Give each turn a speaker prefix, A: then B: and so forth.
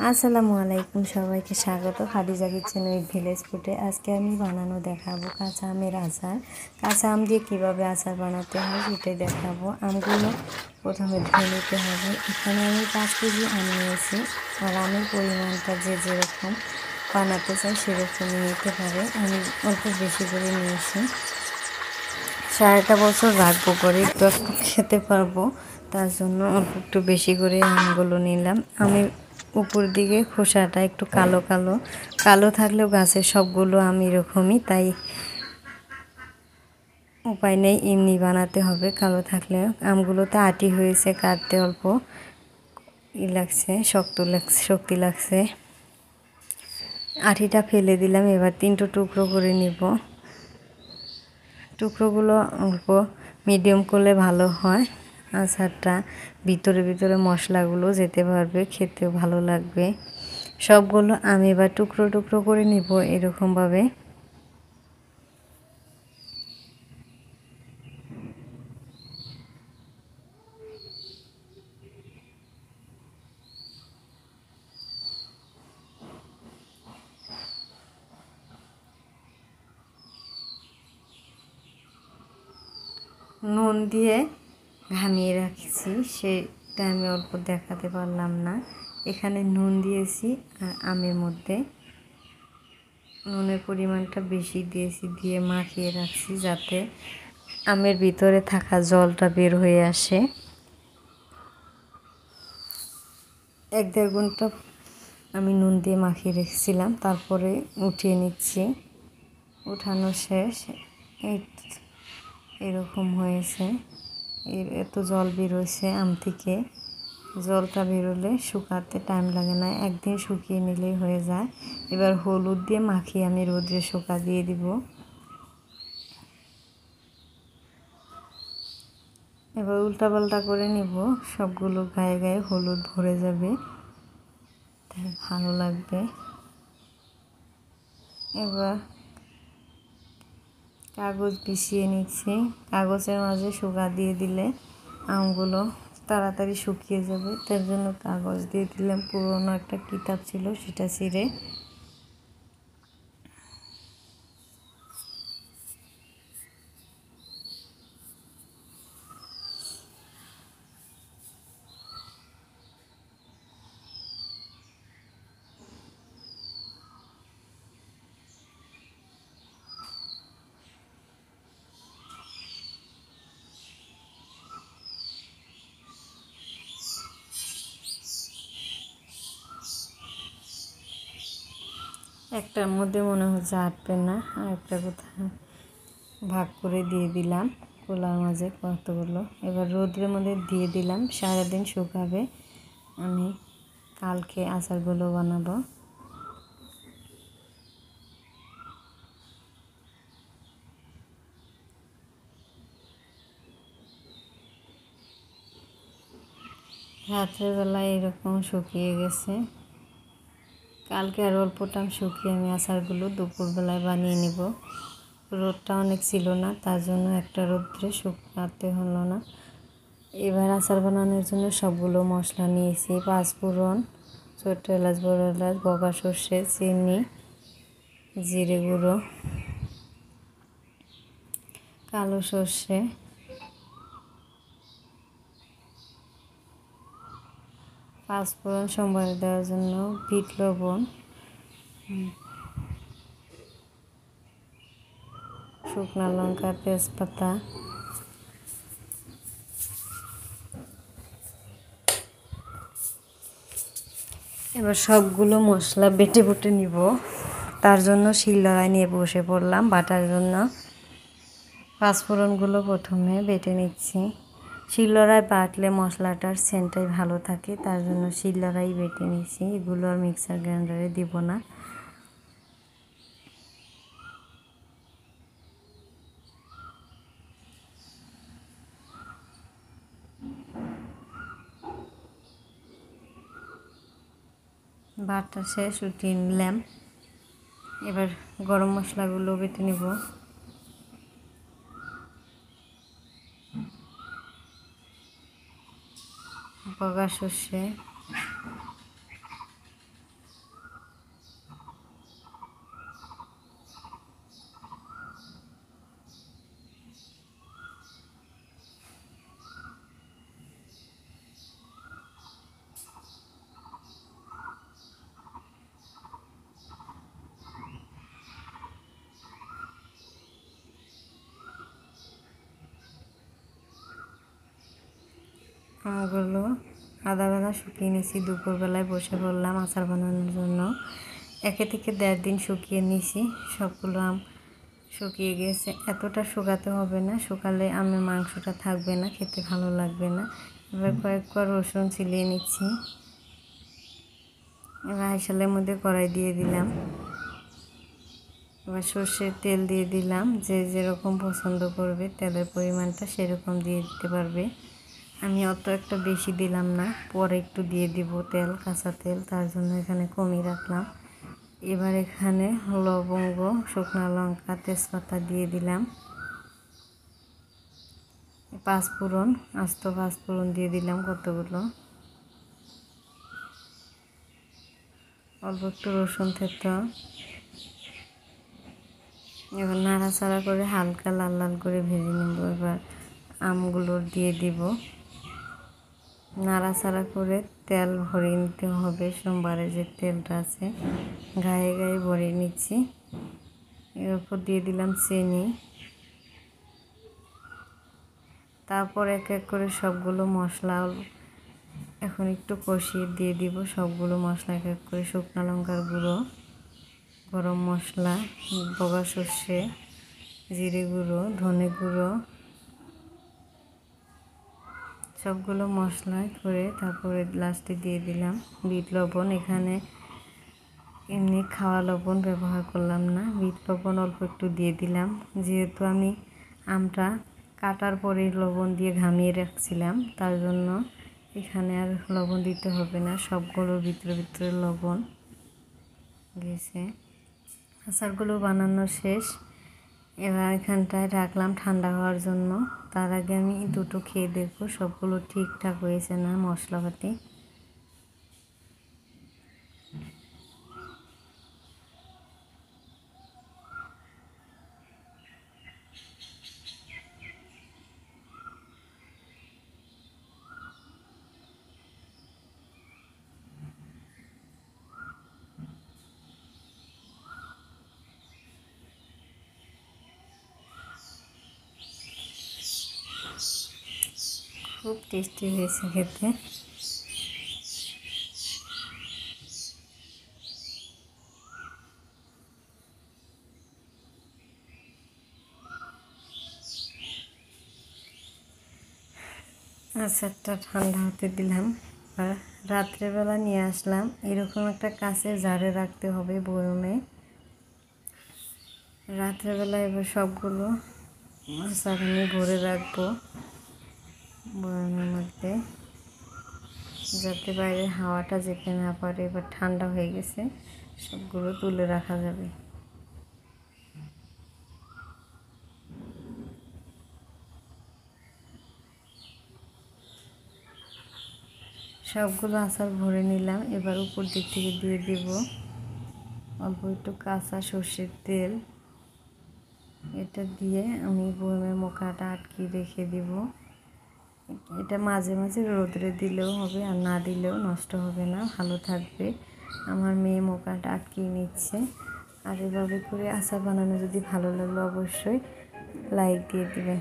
A: আসসালামু আলাইকুম, সবাইকে স্বাগত খাদিজা কিচেন উইথ ভিলেজ ফুডে। আজকে আমি বানানো দেখাবো কাঁচা আমের আচার। কাঁচা আম দিয়ে কীভাবে আচার বানাতে হয় সেটাই দেখাবো। আমগুলো প্রথমে ধুয়ে নিতে হবে। এখানে আমি 5 কেজি আম নিয়েছি, আর আমের পরিমাণটা যে যেরকম বানাতে চাই সেরকমই নিতে পারে। আমি অল্প বেশি করে নিয়েছি, সারাটা বছর রাখবো করে একটু খেতে পারবো, তার জন্য অল্প একটু বেশি করে আমগুলো নিলাম। আমি উপর দিকে খোসাটা একটু কালো কালো কালো থাকলেও গাছের সবগুলো আম এরকমই, তাই উপায় নেই, এমনি বানাতে হবে। কালো থাকলে আমগুলোতে আটি হয়েছে, কাটতে অল্প লাগছে, শক্তি লাগছে। আটিটা ফেলে দিলাম। এবার 3টো টুকরো করে নিব। টুকরোগুলো অল্প মিডিয়াম করলে ভালো হয়। আচারটা ভিতরে ভিতরে মশলাগুলো যেতে পারবে, খেতেও ভালো লাগবে। সবগুলো আমি এবার টুকরো টুকরো করে নিব এরকমভাবে। নুন দিয়ে ঘামিয়ে রাখছি, সেটা আমি অল্প দেখাতে পারলাম না। এখানে নুন দিয়েছি, আর আমের মধ্যে নুনের পরিমাণটা বেশি দিয়েছি, দিয়ে মাখিয়ে রাখছি যাতে আমের ভিতরে থাকা জলটা বের হয়ে আসে। 1-1.5 ঘন্টা আমি নুন দিয়ে মাখিয়ে রেখেছিলাম, তারপরে উঠিয়ে নিচ্ছি। উঠানো শেষ, এরকম হয়েছে। এত জল বেরোচ্ছে আম থেকে। জলটা বেরোলে শুকাতে টাইম লাগে না, একদিন শুকিয়ে নিলেই হয়ে যায়। এবার হলুদ দিয়ে মাখিয়ে আমি রোদ্রে শুকা দিয়ে দিব। এবার উল্টাপাল্টা করে নিব, সবগুলো গায়ে গায়ে হলুদ ভরে যাবে, তাই ভালো লাগবে। এবার কাগজ বিছিয়ে নিচ্ছি। কাগজের মাঝে শুকা দিয়ে দিলে আমগুলো তাড়াতাড়ি শুকিয়ে যাবে, তার জন্য কাগজ দিয়ে দিলাম। পুরোনো একটা কিতাব ছিল, সেটা ছিঁড়ে। একটার মধ্যে মনে হচ্ছে আটবে না, আর একটা কোথাও ভাগ করে দিয়ে দিলাম খোলার মাঝে কতগুলো। এবার রোদ্রের মধ্যে দিয়ে দিলাম, সারাদিন শুকাবে। আমি কালকে আচারগুলো বানাবো। রাত্রেবেলায় এরকম শুকিয়ে গেছে। কালকে আর অল্পটা শুকিয়ে আমি আচারগুলো দুপুরবেলায় বানিয়ে নেব। রোদটা অনেক ছিল না, তার জন্য একটা রোদ্রে শুকাতে হলো না। এবার আচার বানানোর জন্য সবগুলো মশলা নিয়েছি। 5 ফোড়ন, ছোট এলাচ, বড় এলাচ, বকা সর্ষে, চিনি, জিরে গুঁড়ো, কালো সর্ষে, পাঁচফোড়ন সম্বারে দেওয়ার জন্য, বিট লবণ, শুকনো লঙ্কা, তেজপাতা। এবার সবগুলো মশলা বেটে বুটে নিব, তার জন্য শিলনোড়ায় নিয়ে বসে পড়লাম বাটার জন্য। পাঁচফোড়নগুলো প্রথমে বেটে নিচ্ছি। শিলনোড়ায় বাটলে মশলাটার সেন্টটাই ভালো থাকে, তার জন্য শিলনোড়ায় বেটে নিচ্ছি। এগুলো আর মিক্সার গ্রাইন্ডারে দিব না। বাটা শেষ, উঠিয়ে নিলাম। এবার গরম মশলাগুলো বেটে নিব। বকা সর্ষে, আমগুলো আদাবেলা শুকিয়ে নিয়েছি, দুপুরবেলায় বসে পড়লাম আচার বানানোর জন্য। 1 থেকে 1.5 দিন শুকিয়ে নিয়েছি। সবগুলো আম শুকিয়ে গেছে। এতটা শুকাতে হবে না, শুকালে আমের মাংসটা থাকবে না, খেতে ভালো লাগবে না। এবার কয়েক কোয়া রসুন ছিলিয়ে নিচ্ছি। এবার হাঁড়ির মধ্যে কড়াই দিয়ে দিলাম। এবার সর্ষের তেল দিয়ে দিলাম। যে যেরকম পছন্দ করবে তেলের পরিমাণটা সেরকম দিয়ে দিতে পারবে। আমি অত একটা বেশি দিলাম না, পরে একটু দিয়ে দিব তেল, কাঁচা তেল, তার জন্য এখানে কমিয়ে রাখলাম। এবার এখানে লবঙ্গ, শুকনো লঙ্কা, তেজপাতা দিয়ে দিলাম। পাঁচফোড়ন, আস্ত পাঁচফোড়ন দিয়ে দিলাম কতগুলো। অল্প একটু রসুন থেতো। এবার নাড়াচাড়া করে হালকা লাল লাল করে ভেজে নেব। এবার আমগুলো দিয়ে দিব। নাড়াচাড়া করে তেল ভরিয়ে নিতে হবে। সোমবারের যে তেলটা আছে গায়ে গায়ে ভরিয়ে নিচ্ছি। এর উপর দিয়ে দিলাম চিনি। তারপর এক এক করে সবগুলো মশলা এখন একটু কষিয়ে দিয়ে দিব সবগুলো মশলা এক এক করে। শুকনো লঙ্কার গুঁড়ো, গরম মশলা, বগা সর্ষে, জিরে গুঁড়ো, ধনে গুঁড়ো, সবগুলো মশলা করে তারপরে লাস্টে দিয়ে দিলাম বিট লবণ। এখানে এমনি খাওয়া লবণ ব্যবহার করলাম না, বিট লবণ অল্প একটু দিয়ে দিলাম। যেহেতু আমি আমটা কাটার পরে লবণ দিয়ে ঘামিয়ে রাখছিলাম, তার জন্য এখানে আর লবণ দিতে হবে না। সবগুলোর ভিতরে ভিতরে লবণ গেছে। আচারগুলো বানানো শেষ। এবার এখানটায় রাখলাম ঠান্ডা হওয়ার জন্য। তার আগে আমি দুটো খেয়ে দেখবো সবগুলো ঠিকঠাক হয়েছে না মশলাপাতি। খুব টেস্টি হয়েছে খেতে। আচারটা ঠান্ডা হতে দিলাম। আর রাত্রেবেলা নিয়ে আসলাম। এরকম একটা কাঁচের জারে রাখতে হবে বয়মে। রাত্রেবেলা এবার সবগুলো আচার আমি ভরে রাখবো বয়মের মধ্যে, যাতে বাইরে হাওয়াটা যেতে না পারে। এবার ঠান্ডা হয়ে গেছে, সবগুলো তুলে রাখা যাবে। সবগুলো আচার ভরে নিলাম। এবার উপর দিক থেকে দিয়ে দিব অল্প একটু কাঁচা সর্ষের তেল। এটা দিয়ে আমি বয়মের মুখটা আটকে রেখে দিব। এটা মাঝে মাঝে রোদরে দিলেও হবে, আর না দিলেও নষ্ট হবে না, ভালো থাকবে। আমার মেয়ে মুখটা আটকিয়ে নিচ্ছে। আর এভাবে করে আচার বানানো যদি ভালো লাগলো অবশ্যই লাইক দিয়ে দেবেন।